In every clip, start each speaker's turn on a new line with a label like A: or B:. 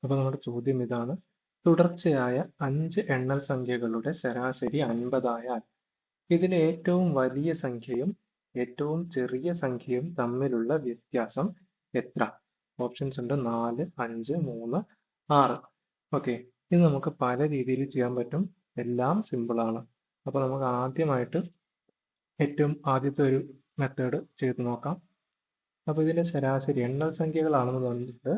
A: അപ്പോൾ നമ്മുടെ ചോദ്യം ഇതാണ്: തുടർച്ചയായ 5 എണ്ണൽ സംഖ്യകളുടെ ശരാശരി 50 ആയാൽ ഇതിലെ ഏറ്റവും വലിയ സംഖ്യയും ഏറ്റവും ചെറിയ സംഖ്യയും തമ്മിലുള്ള വ്യത്യാസം എത്ര? ഓപ്ഷൻസ് ഉണ്ട്: 4, 5, 3, 6. ഓക്കെ, ഇത് നമുക്ക് പല രീതിയിൽ ചെയ്യാൻ പറ്റും. എല്ലാം സിമ്പിൾ ആണ്. അപ്പോൾ നമുക്ക് ആദ്യമായിട്ട് ഏറ്റവും ആദ്യത്തെ ഒരു മെത്തേഡ് ചെയ്ത് നോക്കാം. അപ്പോൾ ഇതിന്റെ ശരാശരി എണ്ണൽ സംഖ്യകളാണെന്ന് പറഞ്ഞിട്ട്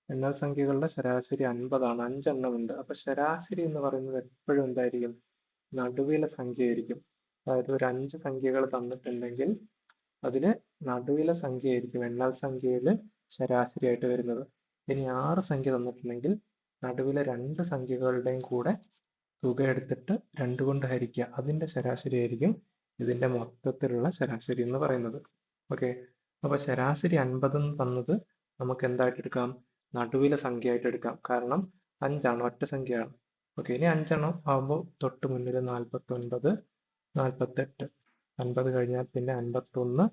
A: എണ്ണൽ സംഖ്യകളുടെ ശരാശരി 50 ആണ്. 5 എണ്ണം ഉണ്ട്. അപ്പൊ ശരാശരി എന്ന് പറയുന്നത് എപ്പോഴും എന്തായിരിക്കും? നടുവിലെ സംഖ്യയായിരിക്കും. അതായത് ഒരു 5 സംഖ്യകൾ തന്നിട്ടുണ്ടെങ്കിൽ അതില് നടുവിലെ സംഖ്യയായിരിക്കും എണ്ണൽ സംഖ്യയിൽ ശരാശരിയായിട്ട് വരുന്നത്. ഇനി 6 സംഖ്യ തന്നിട്ടുണ്ടെങ്കിൽ നടുവിലെ 2 സംഖ്യകളുടെയും കൂടെ തുക എടുത്തിട്ട് 2 കൊണ്ട് ഹരിക്കുക. അതിന്റെ ശരാശരി ആയിരിക്കും ഇതിന്റെ മൊത്തത്തിലുള്ള ശരാശരി എന്ന് പറയുന്നത്. ഓക്കെ, അപ്പൊ ശരാശരി 50 എന്ന് തന്നത് നമുക്ക് എന്തായിട്ട് എടുക്കാം? നടുവിലെ സംഖ്യ ആയിട്ട് എടുക്കാം. കാരണം 5 ആണ്, ഒറ്റ സംഖ്യയാണ്. ഓക്കെ, ഇനി 5 എണ്ണം ആകുമ്പോൾ തൊട്ട് മുന്നിൽ 49, 48, 50 കഴിഞ്ഞാൽ പിന്നെ 51,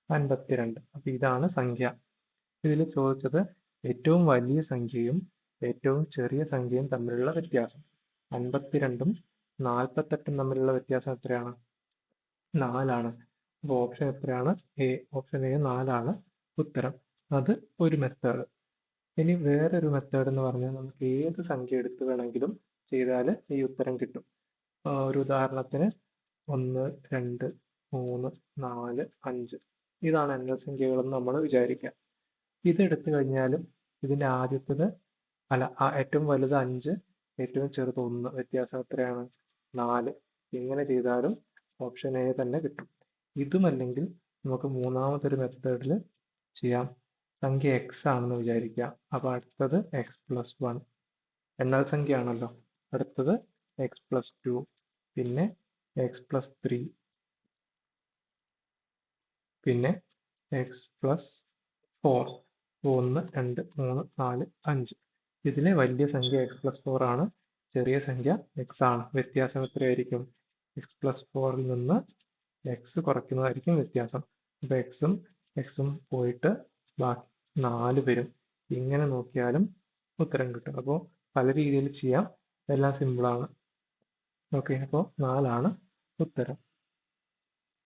A: 52. അപ്പൊ ഇതാണ് സംഖ്യ. ഇതിൽ ചോദിച്ചത് ഏറ്റവും വലിയ സംഖ്യയും ഏറ്റവും ചെറിയ സംഖ്യയും തമ്മിലുള്ള വ്യത്യാസം. 52ഉം 48ഉം തമ്മിലുള്ള വ്യത്യാസം എത്രയാണ്? 4 ആണ്. അപ്പോൾ ഓപ്ഷൻ എത്രയാണ്? എ. ഓപ്ഷൻ എ 4 ആണ് ഉത്തരം. അത് ഒരു മെത്തേഡ്. ഇനി വേറൊരു മെത്തേഡ് എന്ന് പറഞ്ഞാൽ നമുക്ക് ഏത് സംഖ്യ എടുത്ത് വേണമെങ്കിലും ചെയ്താൽ ഈ ഉത്തരം കിട്ടും. ഒരു ഉദാഹരണത്തിന് 1, 2, 3, 4, 5 ഇതാണ് എണ്ണൽ സംഖ്യകളെന്ന് നമ്മൾ വിചാരിക്കുക. ഇതെടുത്തു കഴിഞ്ഞാലും ഇതിന്റെ ആദ്യത്തേത് ഏറ്റവും വലുത് 5, ഏറ്റവും ചെറുത് 1. വ്യത്യാസം എത്രയാണ്? 4. ഇങ്ങനെ ചെയ്താലും ഓപ്ഷൻ എ തന്നെ കിട്ടും. ഇതുമല്ലെങ്കിൽ നമുക്ക് മൂന്നാമതൊരു മെത്തേഡിൽ ചെയ്യാം. സംഖ്യ എക്സ് ആണെന്ന് വിചാരിക്കുക. അപ്പൊ അടുത്തത് x+1 എണ്ണൽ സംഖ്യ ആണല്ലോ. അടുത്തത് x+2, പിന്നെ x+3, പിന്നെ x+4. 1, 2, 3, 4, 5. ഇതിലെ വലിയ സംഖ്യ x+4 ആണ്, ചെറിയ സംഖ്യ x ആണ്. വ്യത്യാസം എത്രയായിരിക്കും? x+4ൽ നിന്ന് x കുറയ്ക്കുന്നതായിരിക്കും വ്യത്യാസം. അപ്പൊ എക്സും പോയിട്ട് ബാക്കി 4 വരും. ഇങ്ങനെ നോക്കിയാലും ഉത്തരം കിട്ടും. അപ്പോൾ പല രീതിയിൽ ചെയ്യാം, എല്ലാം സിമ്പിൾ ആണ്. ഓക്കെ, അപ്പോൾ 4 ആണ് ഉത്തരം.